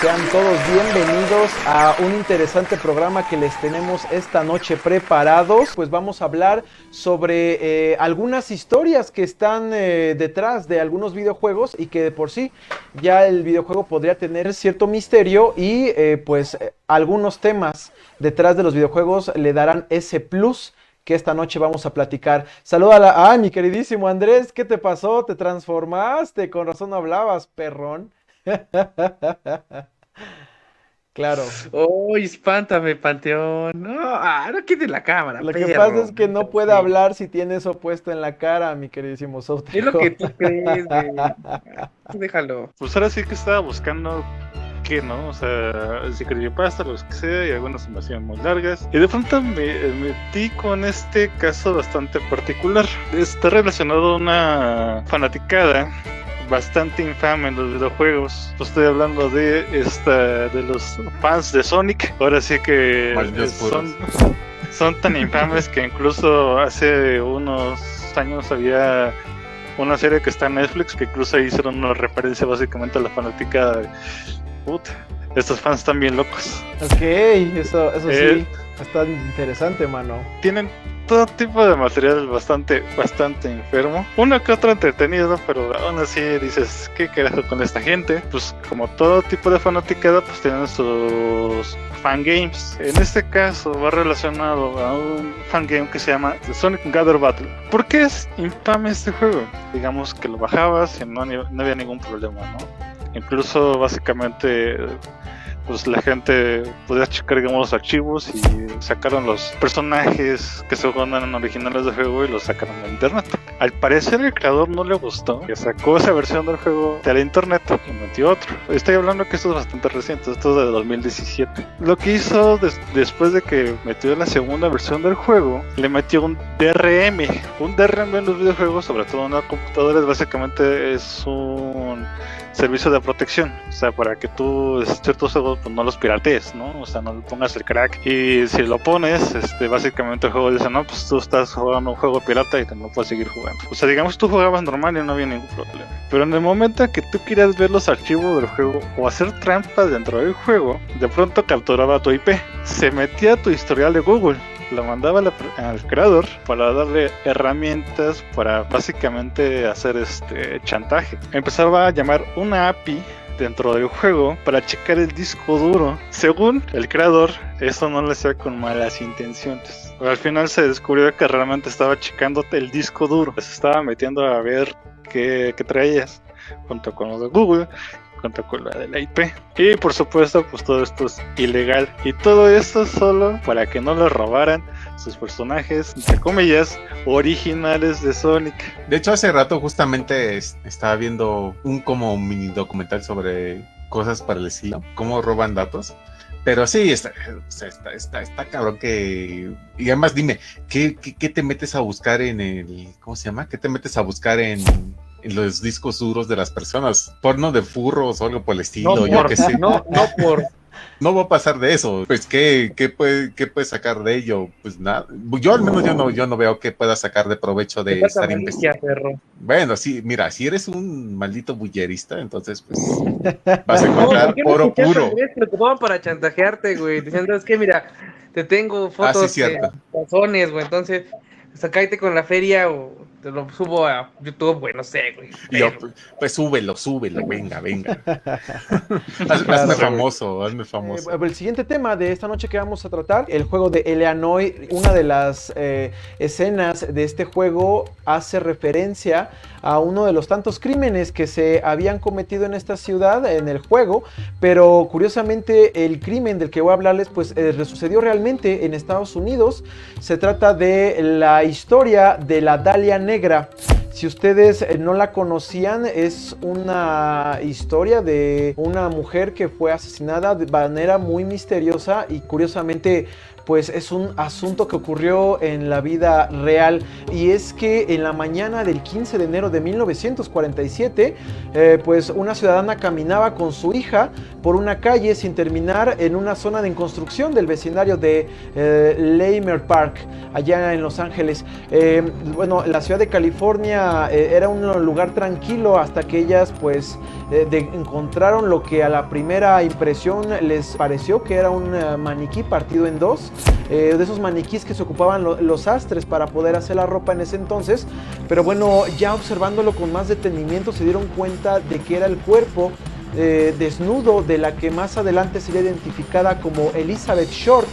Sean todos bienvenidos a un interesante programa que les tenemos esta noche preparados. Pues vamos a hablar sobre algunas historias que están detrás de algunos videojuegos y que de por sí ya el videojuego podría tener cierto misterio y algunos temas detrás de los videojuegos le darán ese plus que esta noche vamos a platicar. Saluda a mi queridísimo Andrés, ¿qué te pasó? ¿Te transformaste? Con razón no hablabas, perrón. Claro. Oh, espántame, Panteón. No, no quites la cámara, Lo que pasa es perro. que no puede Sí. hablar si tiene eso puesto en la cara, mi queridísimo Es lo que Soutejo. tú crees, güey. Tú déjalo. Pues ahora sí que estaba buscando qué, ¿no? O sea, si creepypasta, los que sea, y algunas se me hacían muy largas. Y de pronto me metí con este caso bastante particular. Está relacionado a una fanaticada bastante infame en los videojuegos. Estoy hablando de los fans de Sonic. Ahora sí que Malditos son tan infames que incluso hace unos años había una serie que está en Netflix que incluso ahí hicieron una referencia básicamente a la fanática de puta, estos fans están bien locos. Ok, eso sí, está interesante, mano. Tienen todo tipo de material bastante enfermo. Uno que otro entretenido, pero aún así dices, ¿qué carajo con esta gente? Pues como todo tipo de fanaticada, pues tienen sus fangames. En este caso va relacionado a un fangame que se llama The Sonic Gather Battle. ¿Por qué es infame este juego? Digamos que lo bajabas y no había ningún problema, ¿no? Incluso básicamente pues la gente podía checar, digamos, los archivos y sacaron los personajes que se juegan originales del juego y los sacaron de internet. Al parecer el creador no le gustó, que sacó esa versión del juego de la internet y metió otro. Estoy hablando que esto es bastante reciente, esto es de 2017. Lo que hizo después de que metió la segunda versión del juego, le metió un DRM. Un DRM en los videojuegos, sobre todo en las computadoras, básicamente es un servicio de protección, o sea, para que tú ciertos juegos pues no los piratees, ¿no? O sea, no le pongas el crack. Y si lo pones, básicamente el juego dice, no, pues tú estás jugando un juego pirata y no puedes seguir jugando. O sea, digamos, tú jugabas normal y no había ningún problema. Pero en el momento en que tú querías ver los archivos del juego o hacer trampas dentro del juego, de pronto capturaba tu IP, se metía a tu historial de Google, lo mandaba al creador para darle herramientas para básicamente hacer chantaje. Empezaba a llamar una API dentro del juego para checar el disco duro. Según el creador, eso no lo hacía con malas intenciones. Pero al final se descubrió que realmente estaba checándote el disco duro. Se estaba metiendo a ver qué traías junto con lo de Google, junto con la de la IP. Y por supuesto, pues todo esto es ilegal. Y todo esto solo para que no le robaran sus personajes, entre comillas, originales de Sonic. De hecho, hace rato justamente estaba viendo un como mini documental sobre cosas para el estilo, cómo roban datos. Pero sí, está cabrón que... Y además dime, ¿qué te metes a buscar en el... ¿Cómo se llama? ¿Qué te metes a buscar en los discos duros de las personas? ¿Porno de furros o algo por el estilo? Yo qué sé. No va a pasar de eso. Pues, ¿qué puede sacar de ello? Pues nada. Yo al menos yo no veo que pueda sacar de provecho de estar investigando. Bueno, sí, mira, si eres un maldito bullerista, entonces pues vas a encontrar oro puro. Te tomaban para chantajearte, güey, diciendo, es que mira, te tengo fotos de razones, güey, entonces sacáite con la feria o te lo subo a YouTube, güey, no sé, güey. Y yo, pues súbelo, venga. Hazme famoso. El siguiente tema de esta noche que vamos a tratar, el juego de Eleanor. Una de las escenas de este juego hace referencia a uno de los tantos crímenes que se habían cometido en esta ciudad, en el juego, pero curiosamente el crimen del que voy a hablarles pues sucedió realmente en Estados Unidos. Se trata de la historia de la Dalia Negra. Si ustedes no la conocían, es una historia de una mujer que fue asesinada de manera muy misteriosa y curiosamente pues es un asunto que ocurrió en la vida real, y es que en la mañana del 15 de enero de 1947, pues una ciudadana caminaba con su hija por una calle sin terminar en una zona de construcción del vecindario de Leimert Park, allá en Los Ángeles. Bueno, la ciudad de California era un lugar tranquilo hasta que ellas pues encontraron lo que a la primera impresión les pareció que era un maniquí partido en dos, de esos maniquís que se ocupaban los sastres para poder hacer la ropa en ese entonces. Pero bueno, ya observándolo con más detenimiento se dieron cuenta de que era el cuerpo desnudo de la que más adelante sería identificada como Elizabeth Short,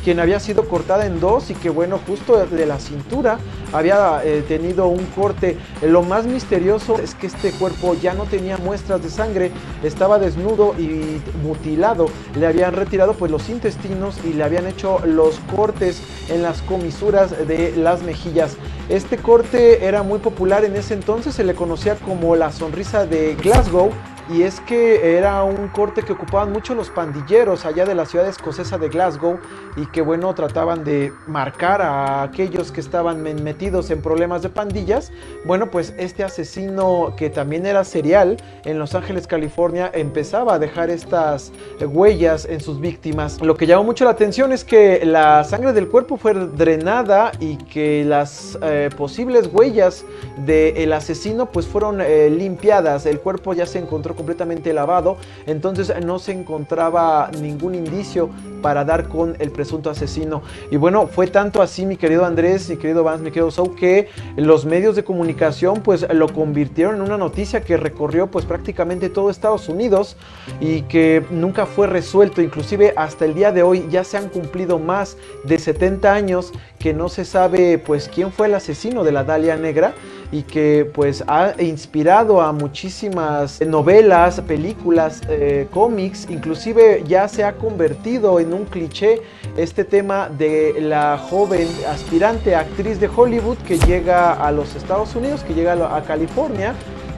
quien había sido cortada en dos y que bueno, justo de la cintura había tenido un corte. Lo más misterioso es que este cuerpo ya no tenía muestras de sangre, estaba desnudo y mutilado, le habían retirado pues los intestinos y le habían hecho los cortes en las comisuras de las mejillas. Este corte era muy popular en ese entonces, se le conocía como la sonrisa de Glasgow, y es que era un corte que ocupaban mucho los pandilleros allá de la ciudad escocesa de Glasgow, y que bueno, trataban de marcar a aquellos que estaban metidos en problemas de pandillas. Bueno, pues este asesino, que también era serial en Los Ángeles, California, empezaba a dejar estas huellas en sus víctimas. Lo que llamó mucho la atención es que la sangre del cuerpo fue drenada y que las posibles huellas del asesino pues fueron limpiadas. El cuerpo ya se encontró completamente lavado, entonces no se encontraba ningún indicio para dar con el presunto asesino. Y bueno, fue tanto así, mi querido Andrés, mi querido Vance, mi querido Zou, que los medios de comunicación pues lo convirtieron en una noticia que recorrió pues prácticamente todo Estados Unidos y que nunca fue resuelto. Inclusive hasta el día de hoy ya se han cumplido más de 70 años que no se sabe pues quién fue el asesino de la Dalia Negra, y que pues ha inspirado a muchísimas novelas, películas, cómics. Inclusive ya se ha convertido en un cliché este tema de la joven aspirante actriz de Hollywood que llega a los Estados Unidos, que llega a California,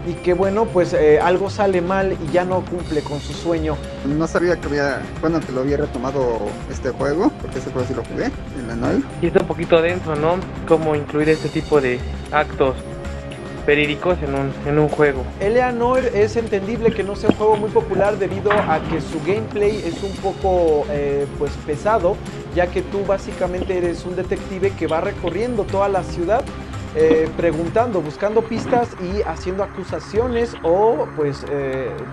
y que bueno, pues algo sale mal y ya no cumple con su sueño. No sabía que que lo había retomado este juego, porque ese juego sí lo jugué en la Noel. Y está un poquito denso, ¿no? Cómo incluir este tipo de actos verídicos en un juego. Eleanor, es entendible que no sea un juego muy popular debido a que su gameplay es un poco pues pesado, ya que tú básicamente eres un detective que va recorriendo toda la ciudad, preguntando, buscando pistas y haciendo acusaciones, o pues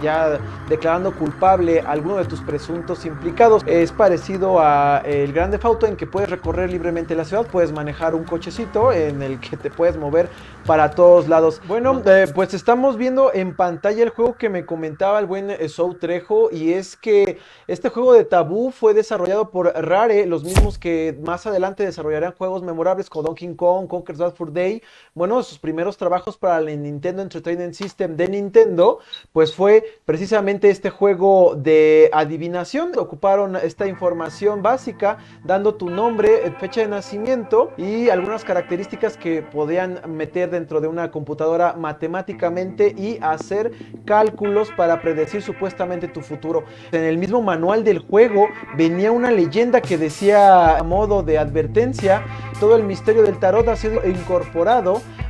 ya declarando culpable a alguno de tus presuntos implicados. Es parecido a el Grand Theft Auto, en que puedes recorrer libremente la ciudad, puedes manejar un cochecito en el que te puedes mover para todos lados. Bueno, pues estamos viendo en pantalla el juego que me comentaba el buen Zou Trejo, y es que este juego de Tabú fue desarrollado por Rare, los mismos que más adelante desarrollarán juegos memorables como Donkey Kong, Conker's Bad Fur Day. Bueno, sus primeros trabajos para el Nintendo Entertainment System de Nintendo, pues fue precisamente este juego de adivinación. Ocuparon esta información básica dando tu nombre, fecha de nacimiento y algunas características que podían meter dentro de una computadora matemáticamente y hacer cálculos para predecir supuestamente tu futuro. En el mismo manual del juego venía una leyenda que decía, a modo de advertencia: todo el misterio del tarot ha sido incorporado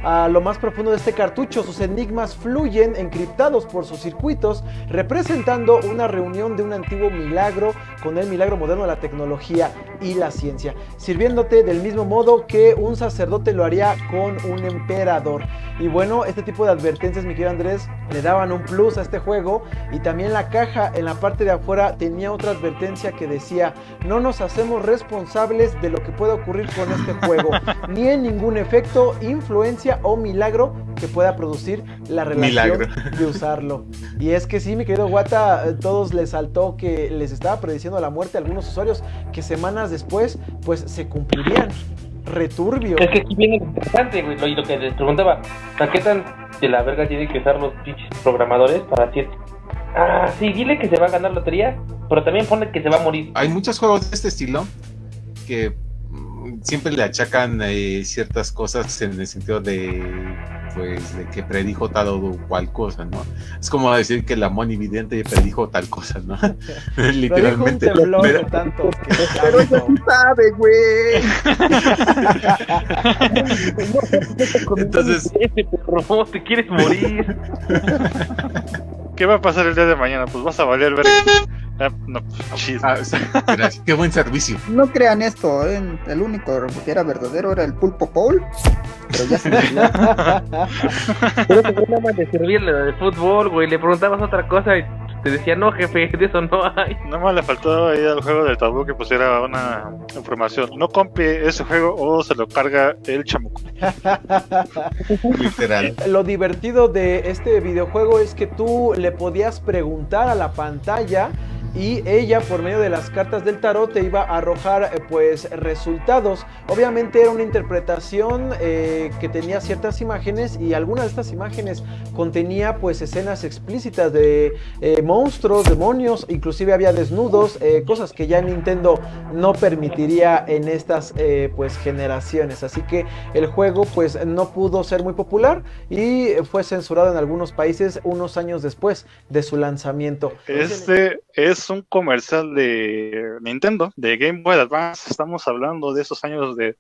a lo más profundo de este cartucho. Sus enigmas fluyen encriptados por sus circuitos, representando una reunión de un antiguo milagro con el milagro moderno de la tecnología y la ciencia, sirviéndote del mismo modo que un sacerdote lo haría con un emperador. Y bueno, este tipo de advertencias, mi querido Andrés, le daban un plus a este juego. Y también la caja en la parte de afuera tenía otra advertencia que decía: no nos hacemos responsables de lo que pueda ocurrir con este juego, ni en ningún efecto, influencia o milagro que pueda producir la relación de usarlo. Y es que sí, mi querido Wata, todos les saltó que les estaba prediciendo la muerte a algunos usuarios que semanas después pues se cumplirían. Returbio. Es que aquí viene interesante, güey, lo que les preguntaba: ¿a qué tan de la verga tienen que estar los pinches programadores para decir: ah, sí, dile que se va a ganar lotería, pero también pone que se va a morir? Hay muchos juegos de este estilo que siempre le achacan ciertas cosas en el sentido de que predijo tal o cual cosa, ¿no? Es como decir que la Moni Vidente predijo tal cosa, ¿no? Literalmente. Pero tanto pero ella sí sabe, güey. Entonces, perro, te quieres morir. ¿Qué va a pasar el día de mañana? Pues vas a valer ver. No, chido. Gracias. Qué buen servicio. No crean esto, el único que era verdadero era el Pulpo Paul, pero ya se me olvidó. Pero te nada más de servirle de fútbol, güey, le preguntabas otra cosa y te decía, no, jefe, de eso no hay. Nada más le faltó ahí al juego del tabú que pusiera una información. No compre ese juego o se lo carga el chamuco. Literal. Lo divertido de este videojuego es que tú le podías preguntar a la pantalla y ella, por medio de las cartas del tarot, te iba a arrojar pues resultados. Obviamente era una interpretación que tenía ciertas imágenes, y algunas de estas imágenes contenía pues escenas explícitas de monstruos, demonios, inclusive había desnudos, cosas que ya Nintendo no permitiría en estas pues generaciones. Así que el juego pues no pudo ser muy popular y fue censurado en algunos países unos años después de su lanzamiento. Este es un comercial de Nintendo, de Game Boy Advance. Estamos hablando de esos años de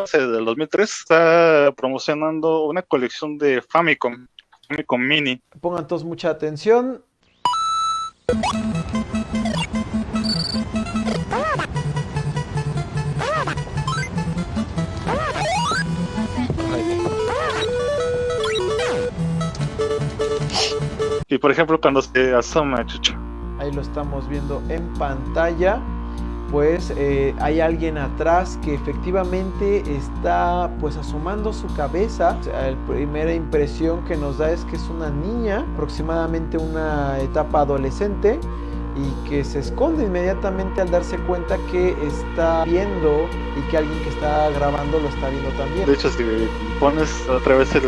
hace del 2003. Está promocionando una colección de Famicom Mini. Pongan todos mucha atención. Y por ejemplo, cuando se asoma, Chucho, ahí lo estamos viendo en pantalla, pues hay alguien atrás que efectivamente está pues asomando su cabeza. La primera impresión que nos da es que es una niña, aproximadamente una etapa adolescente, y que se esconde inmediatamente al darse cuenta que está viendo y que alguien que está grabando lo está viendo también. De hecho, si pones otra vez el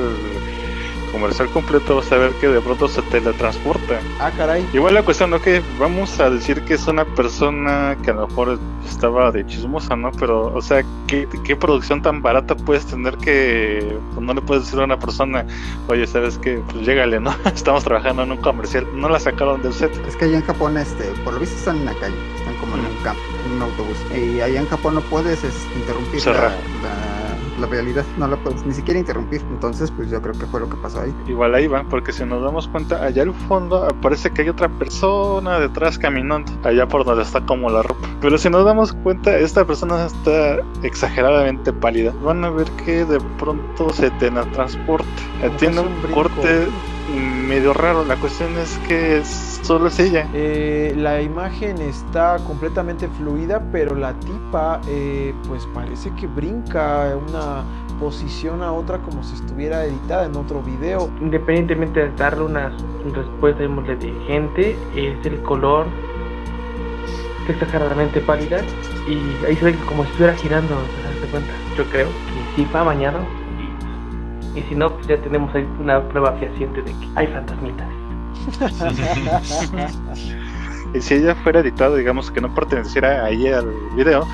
comercial completo, vas a ver que de pronto se teletransporta. Ah, caray. Igual la cuestión, ¿no? Que vamos a decir que es una persona que a lo mejor estaba de chismosa, ¿no? Pero, o sea, ¿qué producción tan barata puedes tener que pues, no le puedes decir a una persona, oye, ¿sabes qué? Pues llégale, ¿no? Estamos trabajando en un comercial. No la sacaron del set. Es que allá en Japón, por lo visto están en la calle, están como en un campo, en un autobús. Y allá en Japón no puedes interrumpir la realidad, no la puedes ni siquiera interrumpir. Entonces pues yo creo que fue lo que pasó ahí. Igual ahí van, porque si nos damos cuenta, allá al fondo parece que hay otra persona detrás caminando, allá por donde está como la ropa. Pero si nos damos cuenta, esta persona está exageradamente pálida. Van a ver que de pronto se teletransporta. Tiene un corte medio raro. La cuestión es que solo es ella. La imagen está completamente fluida, pero la tipa pues parece que brinca una posición a otra como si estuviera editada en otro video. Independientemente de darle una respuesta de gente, es el color exageradamente pálida, y ahí se ve como si estuviera girando, ¿te das cuenta? Yo creo que sí va bañado, y si no, pues ya tenemos ahí una prueba fehaciente de que hay fantasmitas. Y si ella fuera editada, digamos que no perteneciera a ella al video,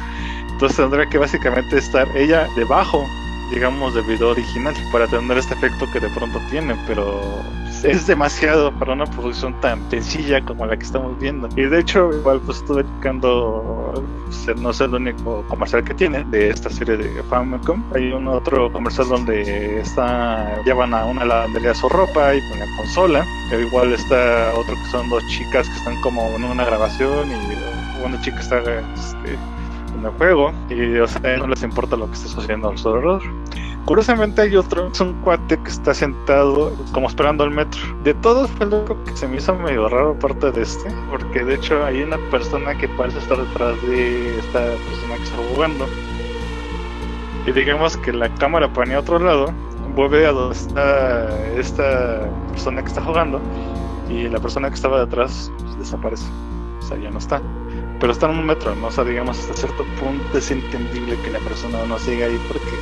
entonces tendría que básicamente estar ella debajo, digamos, del video original para tener este efecto que de pronto tiene, pero es demasiado para una producción tan sencilla como la que estamos viendo. Y de hecho, igual pues estuve buscando, no es el único comercial que tiene de esta serie de Famicom. Hay un otro comercial donde llevan a una lavandería su ropa y con la consola. Igual está otro que son dos chicas que están como en una grabación y una chica está en el juego y o sea, no les importa lo que esté sucediendo a su alrededor. Curiosamente hay otro, es un cuate que está sentado como esperando el metro. De todos fue lo que se me hizo medio raro aparte de porque de hecho hay una persona que parece estar detrás de esta persona que está jugando. Y digamos que la cámara panea a otro lado, vuelve a donde está esta persona que está jugando y la persona que estaba detrás pues, desaparece. O sea, ya no está. Pero está en un metro, ¿no? O sea, digamos, hasta cierto punto es entendible que la persona no siga ahí porque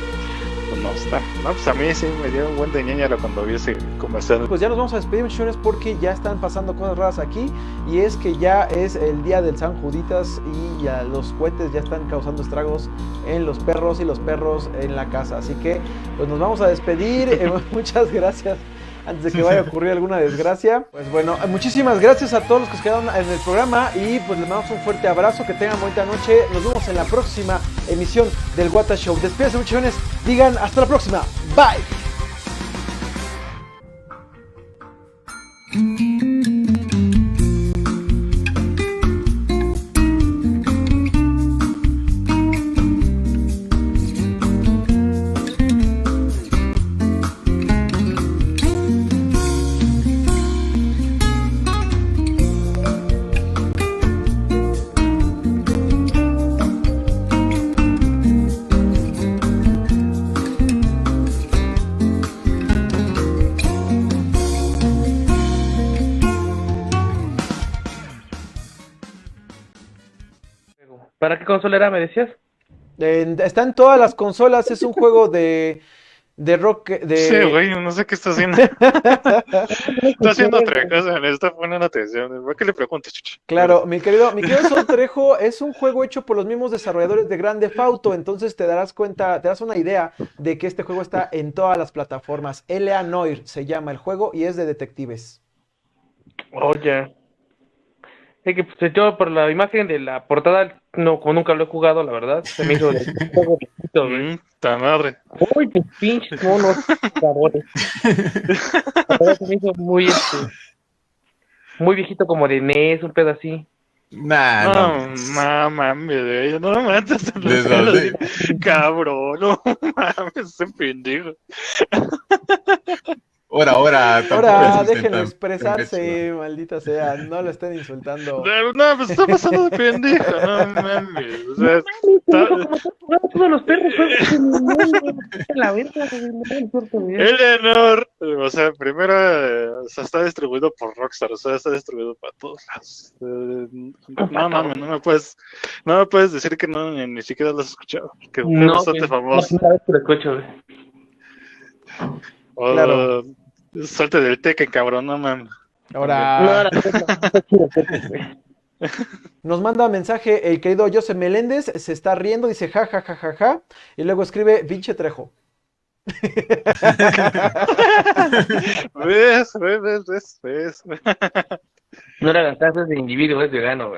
pues no está. No, pues a mí sí me dio un buen de ñañara cuando vi ese comercial. Pues ya nos vamos a despedir, muchachones, porque ya están pasando cosas raras aquí. Y es que ya es el día del San Juditas y ya los cohetes ya están causando estragos en los perros y los perros en la casa. Así que pues nos vamos a despedir. Muchas gracias. Antes de que vaya a ocurrir alguna desgracia. Pues bueno, muchísimas gracias a todos los que se quedaron en el programa. Y pues les mandamos un fuerte abrazo. Que tengan bonita noche. Nos vemos en la próxima emisión del Wata Show. Despídense, muchachones. Digan hasta la próxima. Bye. ¿Para qué consola era, me decías? Está en todas las consolas. Es un juego de rock. Sí, güey, no sé qué está haciendo. Está haciendo otra cosa, le está poniendo atención. ¿Por qué le preguntas, chucha? Claro, mi querido Sol Trejo, es un juego hecho por los mismos desarrolladores de Grand Theft Auto, entonces te darás una idea de que este juego está en todas las plataformas. L.A. Noire se llama el juego y es de detectives. Oye. Es que pues, yo por la imagen de la portada, no, como nunca lo he jugado, la verdad, se me hizo de juego viejito, güey. ¡Ta madre! Uy, tus pinches monos, sabores. La verdad se me hizo muy, muy viejito, como de NES, un pedo así. No mames, no mames, cabrón, no mames, ese pendejo. Ahora, déjenlo expresarse, maldita sea, no lo estén insultando. No, pues está pasando de pendejo, no mames. O sea, todos los perros la verga, Eleanor, o sea, primero, o sea, está distribuido por Rockstar, o sea, está distribuido para todos lados. No mames, no me puedes decir que no, ni siquiera lo has escuchado, que es bastante famoso. Una vez que lo escucho, güey. Claro. Suerte del Tekken, cabrón, no mames. Ahora. Nos manda mensaje el querido José Meléndez, se está riendo, dice ja, ja, ja, ja, ja, y luego escribe pinche Trejo. ¿Ves? No era las tasas de individuo, es vegano, güey.